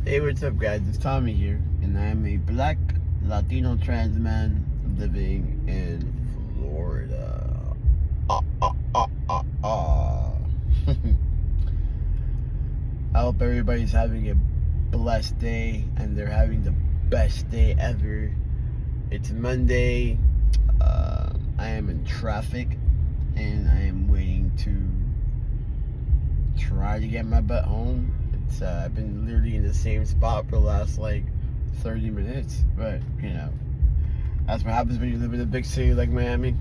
Hey, what's up, guys? It's Tommy here, and I'm a black Latino trans man living in Florida. I hope everybody's having a blessed day and they're having the best day ever. It's Monday. I am in traffic, and I am waiting to try to get my butt home. I've been literally in the same spot for the last like 30 minutes, but you know, that's what happens when you live in a big city like Miami.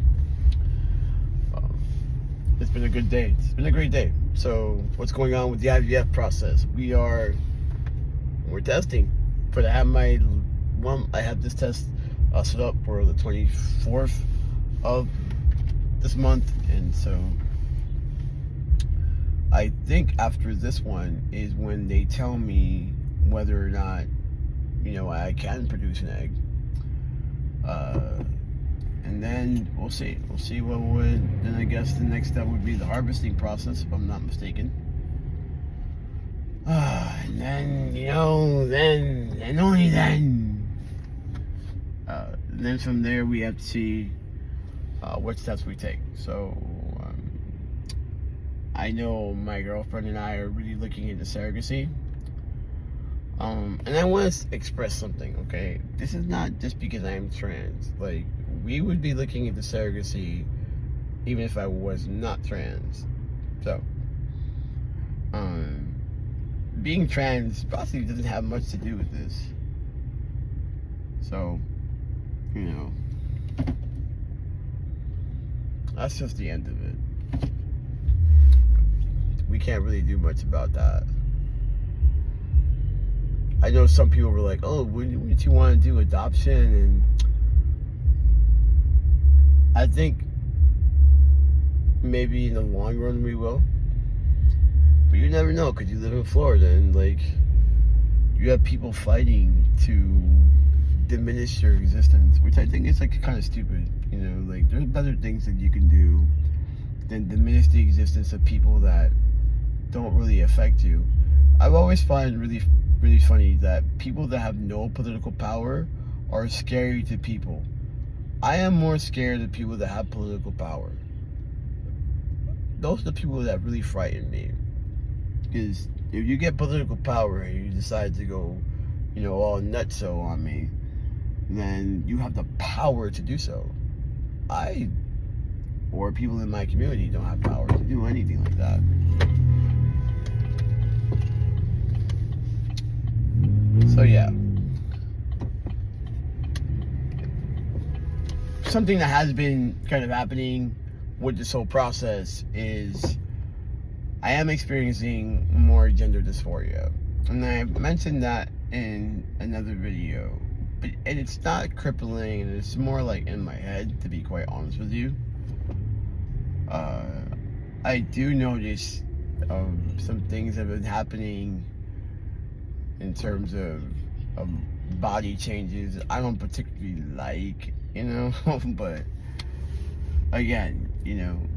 It's been a good day. It's been a great day. So what's going on with the IVF process? We're testing. I have this test set up for the 24th of this month, and so I think after this one is when they tell me whether or not, I can produce an egg. And then we'll see. We'll see what would. Then I guess the next step would be the harvesting process, if I'm not mistaken. And then, then, and only then. Then from there we have to see what steps we take. So, I know my girlfriend and I are really looking into surrogacy. And I want to express something, okay? This is not just because I am trans. Like, we would be looking into surrogacy even if I was not trans. So, being trans possibly doesn't have much to do with this. So, that's just the end of it. We can't really do much about that. I know some people were like, oh, wouldn't you want to do adoption? And I think maybe in the long run we will. But you never know, because you live in Florida and you have people fighting to diminish your existence, which I think is kind of stupid. There's better things that you can do than diminish the existence of people that don't really affect you. I've always found really, really funny that people that have no political power are scary to people. I am more scared of people that have political power. Those are the people that really frighten me. Because if you get political power and you decide to go, all nutso on me, then you have the power to do so. Or people in my community don't have power to do anything like that. So yeah, something that has been kind of happening with this whole process is I am experiencing more gender dysphoria, and I mentioned that in another video, and it's not crippling, and it's more like in my head, to be quite honest with you. I do notice some things have been happening in terms of body changes I don't particularly like, but again,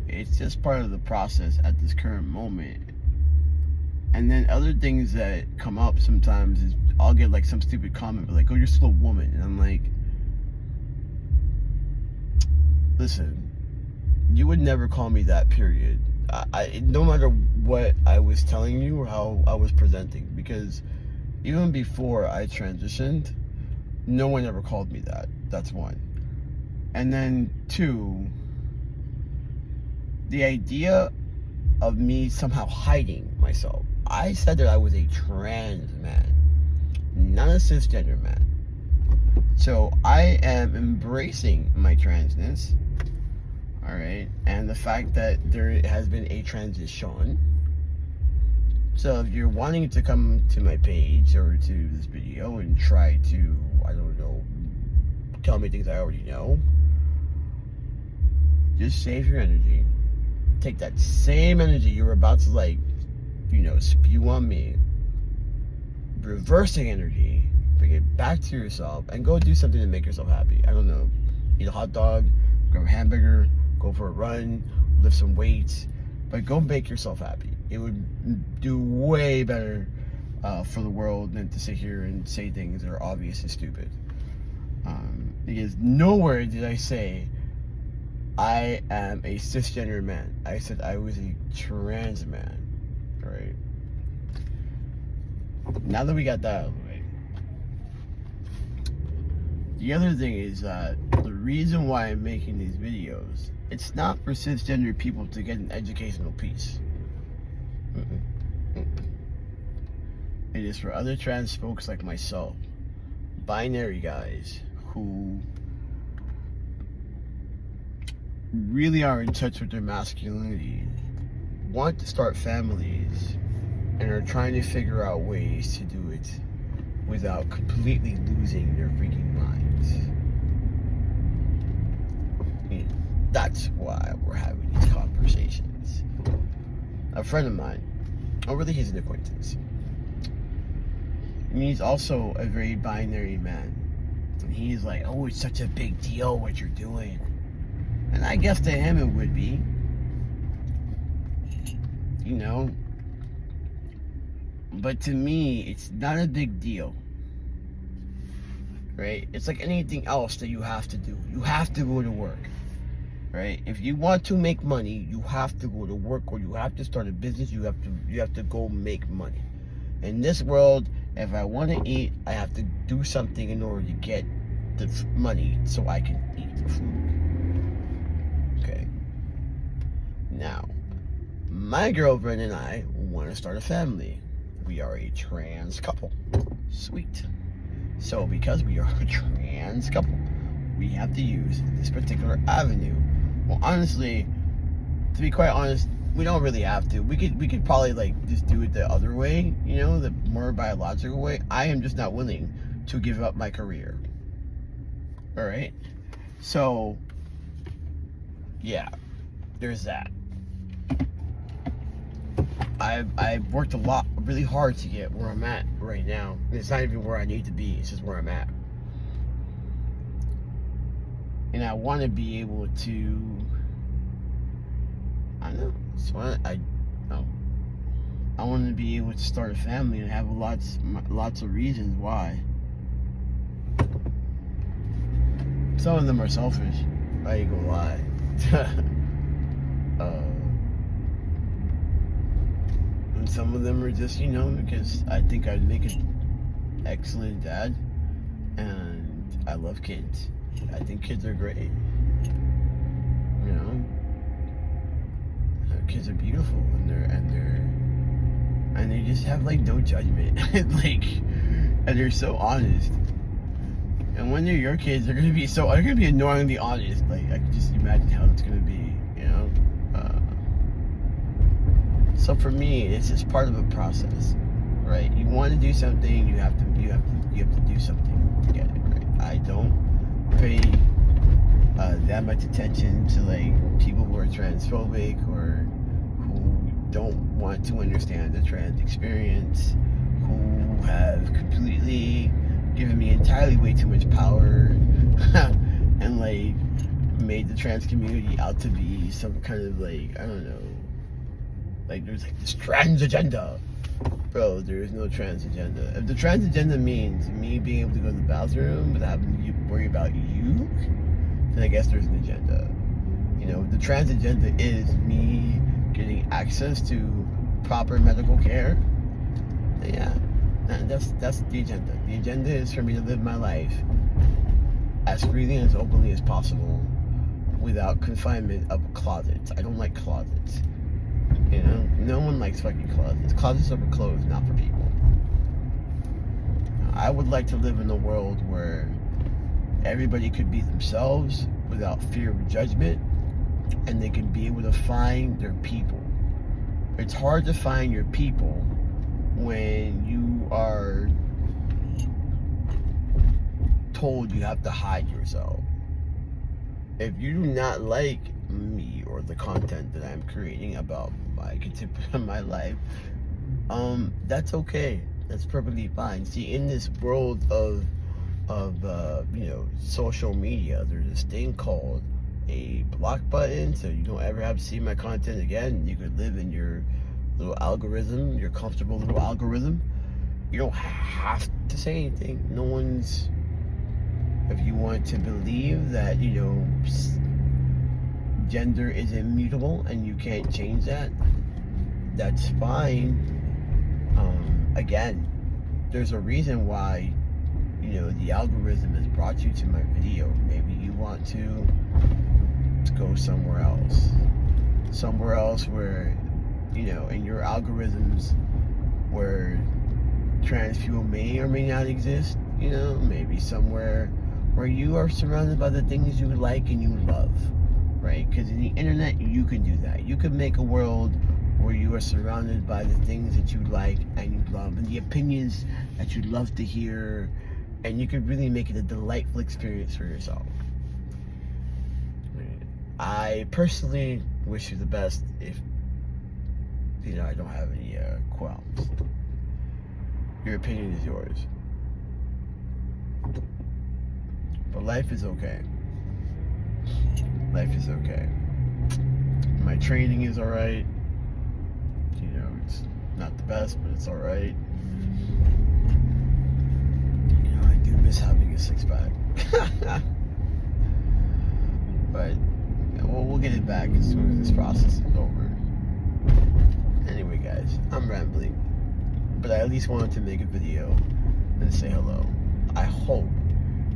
it's just part of the process at this current moment. And then other things that come up sometimes is I'll get some stupid comment like, oh, you're still a woman, and I'm like, listen, you would never call me that, period. No matter what I was telling you or how I was presenting, because even before I transitioned, no one ever called me that. That's one. And then two, the idea of me somehow hiding myself. I said that I was a trans man, not a cisgender man. So I am embracing my transness, all right, and the fact that there has been a transition. So if you're wanting to come to my page or to this video and try to, tell me things I already know, just save your energy. Take that same energy you were about to spew on me, reversing energy, bring it back to yourself, and go do something to make yourself happy. I don't know, eat a hot dog, grab a hamburger, go for a run, lift some weights, but go make yourself happy. It would do way better for the world than to sit here and say things that are obvious and stupid. Because nowhere did I say I am a cisgender man. I said I was a trans man. Right? Now that we got that out of the way, the other thing is that the reason why I'm making these videos, it's not for cisgender people to get an educational piece. It is for other trans folks like myself, binary guys who really are in touch with their masculinity, want to start families, and are trying to figure out ways to do it without completely losing their freaking minds. That's why we're having these conversations. A friend of mine, or really he's an acquaintance, and he's also a very binary man. And he's like, oh, it's such a big deal what you're doing. And I guess to him it would be. You know? But to me, it's not a big deal. Right? It's like anything else that you have to do. You have to go to work. Right? If you want to make money, you have to go to work, or you have to start a business. You have to go make money. In this world, if I want to eat, I have to do something in order to get the money so I can eat the food. Okay. Now, my girlfriend and I want to start a family. We are a trans couple. Sweet. So because we are a trans couple, we have to use this particular avenue. Well, honestly, to be quite honest, we don't really have to. We could probably like just do it the other way, you know, the more biological way. I am just not willing to give up my career. All right. So, yeah, there's that. I've worked really hard to get where I'm at right now. And it's not even where I need to be. It's just where I'm at. And I want to be able to. I know. So I want to be able to start a family and have lots of reasons why. Some of them are selfish. I ain't gonna lie. And some of them are just, you know, because I think I'd make an excellent dad, and I love kids. I think kids are great. You know. Kids are beautiful, and they just have like no judgment, and they're so honest. And when they're your kids, they're gonna be annoyingly honest. Like I can just imagine how it's gonna be, you know. So for me, it's just part of a process, right? You want to do something, you have to do something to get it right. I don't pay that much attention to like people who are transphobic or who don't want to understand the trans experience, who have completely given me entirely way too much power and like made the trans community out to be some kind of like, I don't know, like there's like this trans agenda. Bro, there is no trans agenda. If the trans agenda means me being able to go to the bathroom without having to worry about you, then I guess there's an agenda. You know, the trans agenda is me getting access to proper medical care. Yeah, that's the agenda. The agenda is for me to live my life as freely and as openly as possible without confinement of closets. I don't like closets. You know, no one likes fucking closets. Closets are for clothes, not for people. I would like to live in a world where everybody could be themselves without fear of judgment, and they can be able to find their people. It's hard to find your people when you are told you have to hide yourself. If you do not like me or the content that I'm creating about my life, that's okay. That's perfectly fine. See, in this world of you know, social media, there's this thing called a block button, so you don't ever have to see my content again. You could live in your little algorithm, your comfortable little algorithm, You don't have to say anything. No one's... If you want to believe that, you know, gender is immutable and you can't change that, that's fine. Again, there's a reason why, you know, the algorithm has brought you to my video. Maybe you want to go somewhere else. Somewhere else where, you know, in your algorithms where trans people may or may not exist, you know, maybe somewhere where you are surrounded by the things you like and you love, right? Because in the internet, you can do that. You can make a world where you are surrounded by the things that you like and you love and the opinions that you love to hear, and you can really make it a delightful experience for yourself. I personally wish you the best if, you know, I don't have any qualms. Your opinion is yours. But life is okay. Life is okay. My training is alright. You know, it's not the best, but it's alright. You know, I do miss having a six-pack. But we'll get it back as soon as this process is over. Anyway, guys, I'm rambling. But I at least wanted to make a video and say hello. I hope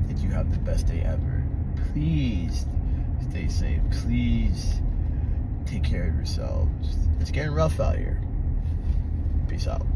that you have the best day ever. Please stay safe. Please take care of yourselves. It's getting rough out here. Peace out.